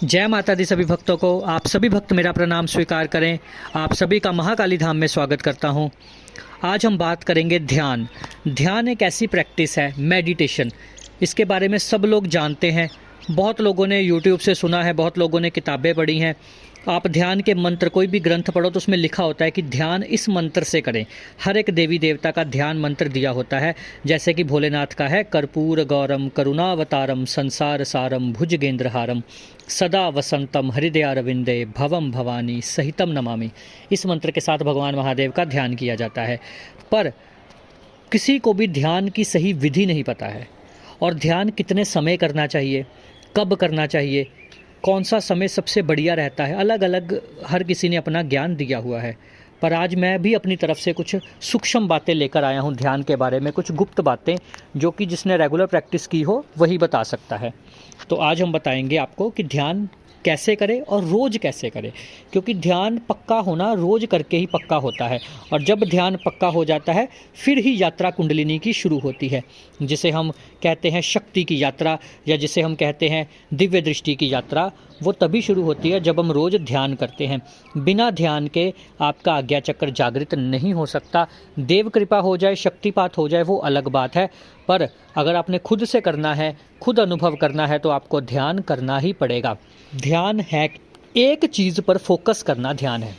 जय माता दी सभी भक्तों को। आप सभी भक्त मेरा प्रणाम स्वीकार करें। आप सभी का महाकाली धाम में स्वागत करता हूं। आज हम बात करेंगे ध्यान। ध्यान एक ऐसी प्रैक्टिस है, मेडिटेशन। इसके बारे में सब लोग जानते हैं। बहुत लोगों ने यूट्यूब से सुना है, बहुत लोगों ने किताबें पढ़ी हैं। आप ध्यान के मंत्र, कोई भी ग्रंथ पढ़ो तो उसमें लिखा होता है कि ध्यान इस मंत्र से करें। हर एक देवी देवता का ध्यान मंत्र दिया होता है। जैसे कि भोलेनाथ का है, कर्पूर गौरम करुणावतारम संसार सारम भुजगेंद्रहारम सदा वसंतम हृदयारविंदे भवम भवानी सहितम नमामि। इस मंत्र के साथ भगवान महादेव का ध्यान किया जाता है। पर किसी को भी ध्यान की सही विधि नहीं पता है, और ध्यान कितने समय करना चाहिए, कब करना चाहिए, कौन सा समय सबसे बढ़िया रहता है, अलग अलग हर किसी ने अपना ज्ञान दिया हुआ है। पर आज मैं भी अपनी तरफ से कुछ सूक्ष्म बातें लेकर आया हूँ ध्यान के बारे में, कुछ गुप्त बातें जो कि जिसने रेगुलर प्रैक्टिस की हो वही बता सकता है। तो आज हम बताएंगे आपको कि ध्यान कैसे करें और रोज़ कैसे करें, क्योंकि ध्यान पक्का होना रोज़ करके ही पक्का होता है। और जब ध्यान पक्का हो जाता है फिर ही यात्रा कुंडलिनी की शुरू होती है, जिसे हम कहते हैं शक्ति की यात्रा, या जिसे हम कहते हैं दिव्य दृष्टि की यात्रा। वो तभी शुरू होती है जब हम रोज़ ध्यान करते हैं। बिना ध्यान के आपका आज्ञा चक्र जागृत नहीं हो सकता। देव कृपा हो जाए, शक्तिपात हो जाए, वो अलग बात है। पर अगर आपने खुद से करना है, खुद अनुभव करना है, तो आपको ध्यान करना ही पड़ेगा। ध्यान है एक चीज़ पर फोकस करना, ध्यान है।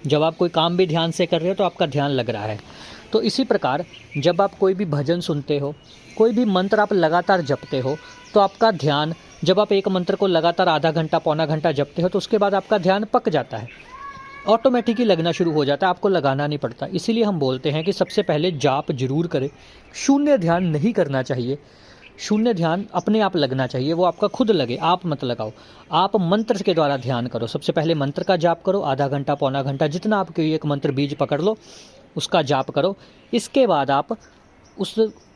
जब आप कोई काम भी ध्यान से कर रहे हो तो आपका ध्यान लग रहा है। तो इसी प्रकार जब आप कोई भी भजन सुनते हो, कोई भी मंत्र आप लगातार जपते हो, तो आपका ध्यान, जब आप एक मंत्र को लगातार आधा घंटा पौना घंटा जपते हो तो उसके बाद आपका ध्यान पक जाता है, ऑटोमेटिकली लगना शुरू हो जाता है, आपको लगाना नहीं पड़ता। इसीलिए हम बोलते हैं कि सबसे पहले जाप जरूर करें। शून्य ध्यान नहीं करना चाहिए। शून्य ध्यान अपने आप लगना चाहिए, वो आपका खुद लगे, आप मत लगाओ। आप मंत्र के द्वारा ध्यान करो। सबसे पहले मंत्र का जाप करो, आधा घंटा पौना घंटा, जितना आपके एक मंत्र बीज पकड़ लो उसका जाप करो। इसके बाद आप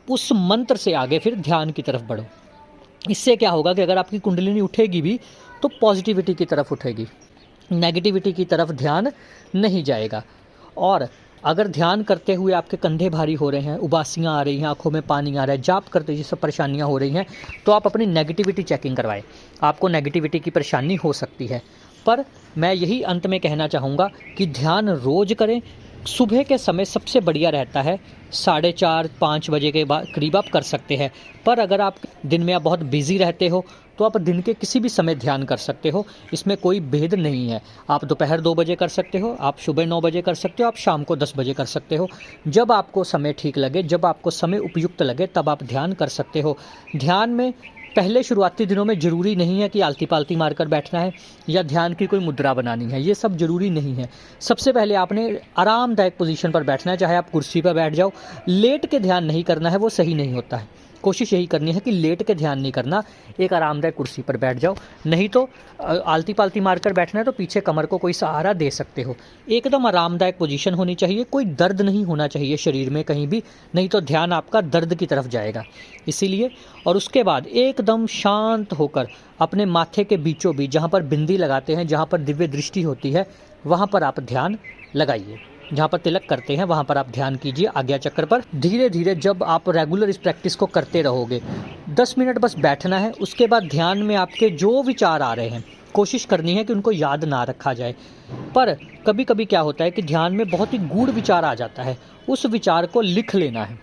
उस मंत्र से आगे फिर ध्यान की तरफ बढ़ो। इससे क्या होगा कि अगर आपकी कुंडलिनी उठेगी भी तो पॉजिटिविटी की तरफ उठेगी, नेगेटिविटी की तरफ ध्यान नहीं जाएगा। और अगर ध्यान करते हुए आपके कंधे भारी हो रहे हैं, उबासियाँ आ रही हैं, आंखों में पानी आ रहा है, जाप करते ये सब परेशानियाँ हो रही हैं, तो आप अपनी नेगेटिविटी चेकिंग करवाएं। आपको नेगेटिविटी की परेशानी हो सकती है। पर मैं यही अंत में कहना चाहूँगा कि ध्यान रोज़ करें। सुबह के समय सबसे बढ़िया रहता है, 4:30-5 बजे के बाद करीब आप कर सकते हैं। पर अगर आप दिन में आप बहुत बिजी रहते हो तो आप दिन के किसी भी समय ध्यान कर सकते हो, इसमें कोई भेद नहीं है। आप दोपहर 2 बजे कर सकते हो, आप सुबह 9 बजे कर सकते हो, आप शाम को 10 बजे कर सकते हो। जब आपको समय ठीक लगे, जब आपको समय उपयुक्त लगे, तब आप ध्यान कर सकते हो। ध्यान में पहले शुरुआती दिनों में ज़रूरी नहीं है कि आलती पालती मारकर बैठना है या ध्यान की कोई मुद्रा बनानी है, ये सब ज़रूरी नहीं है। सबसे पहले आपने आरामदायक पोजीशन पर बैठना है, चाहे आप कुर्सी पर बैठ जाओ। लेट के ध्यान नहीं करना है, वो सही नहीं होता है। कोशिश यही करनी है कि लेट के ध्यान नहीं करना, एक आरामदायक कुर्सी पर बैठ जाओ। नहीं तो आलती पालती मारकर बैठना है तो पीछे कमर को कोई सहारा दे सकते हो। एकदम आरामदायक पोजीशन होनी चाहिए, कोई दर्द नहीं होना चाहिए शरीर में कहीं भी, नहीं तो ध्यान आपका दर्द की तरफ जाएगा। इसीलिए, और उसके बाद एकदम शांत होकर अपने माथे के बीचों बीच, जहाँ पर बिंदी लगाते हैं, जहाँ पर दिव्य दृष्टि होती है, वहाँ पर आप ध्यान लगाइए। जहाँ पर तिलक करते हैं वहाँ पर आप ध्यान कीजिए, आज्ञा चक्र पर। धीरे धीरे जब आप रेगुलर इस प्रैक्टिस को करते रहोगे, 10 मिनट बस बैठना है। उसके बाद ध्यान में आपके जो विचार आ रहे हैं, कोशिश करनी है कि उनको याद ना रखा जाए। पर कभी कभी क्या होता है कि ध्यान में बहुत ही गूढ़ विचार आ जाता है, उस विचार को लिख लेना है।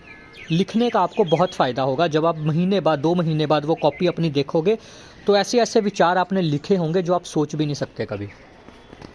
लिखने का आपको बहुत फ़ायदा होगा। जब आप महीने बाद, 2 महीने बाद वो कॉपी अपनी देखोगे तो ऐसे ऐसे विचार आपने लिखे होंगे जो आप सोच भी नहीं सकते कभी।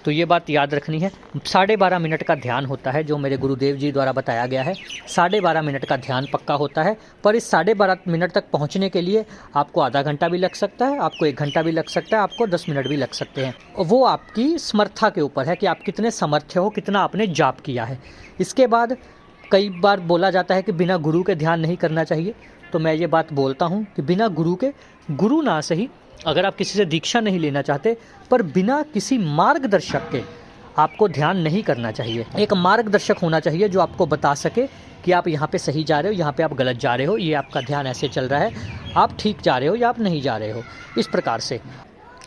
तो ये बात याद रखनी है। 12.5 मिनट का ध्यान होता है जो मेरे गुरुदेव जी द्वारा बताया गया है। 12.5 मिनट का ध्यान पक्का होता है। पर इस 12.5 मिनट तक पहुंचने के लिए आपको आधा घंटा भी लग सकता है, आपको 1 घंटा भी लग सकता है, आपको 10 मिनट भी लग सकते हैं। वो आपकी समर्था के ऊपर है कि आप कितने समर्थ हो, कितना आपने जाप किया है। इसके बाद कई बार बोला जाता है कि बिना गुरु के ध्यान नहीं करना चाहिए। तो मैं ये बात बोलता हूँ कि बिना गुरु के, गुरु ना सही, अगर आप किसी से दीक्षा नहीं लेना चाहते, पर बिना किसी मार्गदर्शक के आपको ध्यान नहीं करना चाहिए। एक मार्गदर्शक होना चाहिए जो आपको बता सके कि आप यहाँ पे सही जा रहे हो, यहाँ पे आप गलत जा रहे हो, ये आपका ध्यान ऐसे चल रहा है, आप ठीक जा रहे हो या आप नहीं जा रहे हो। इस प्रकार से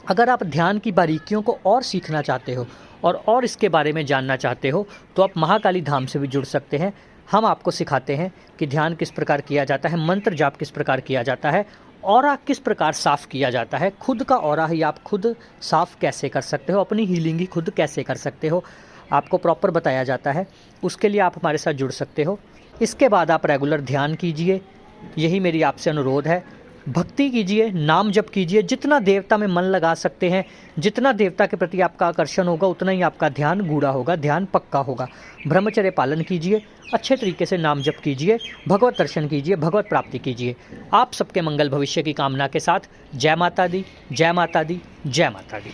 अगर आप ध्यान की बारीकियों को और सीखना चाहते हो और इसके बारे में जानना चाहते हो तो आप महाकाली धाम से भी जुड़ सकते हैं। हम आपको सिखाते हैं कि ध्यान किस प्रकार किया जाता है, मंत्र जाप किस प्रकार किया जाता है, ऑरा किस प्रकार साफ़ किया जाता है, खुद का ऑरा ही आप खुद साफ़ कैसे कर सकते हो, अपनी हीलिंग ही खुद कैसे कर सकते हो, आपको प्रॉपर बताया जाता है। उसके लिए आप हमारे साथ जुड़ सकते हो। इसके बाद आप रेगुलर ध्यान कीजिए, यही मेरी आपसे अनुरोध है। भक्ति कीजिए, नाम जप कीजिए, जितना देवता में मन लगा सकते हैं, जितना देवता के प्रति आपका आकर्षण होगा उतना ही आपका ध्यान गूढ़ा होगा, ध्यान पक्का होगा। ब्रह्मचर्य पालन कीजिए, अच्छे तरीके से नाम जप कीजिए, भगवत दर्शन कीजिए, भगवत प्राप्ति कीजिए। आप सबके मंगल भविष्य की कामना के साथ जय माता दी, जय माता दी, जय माता दी।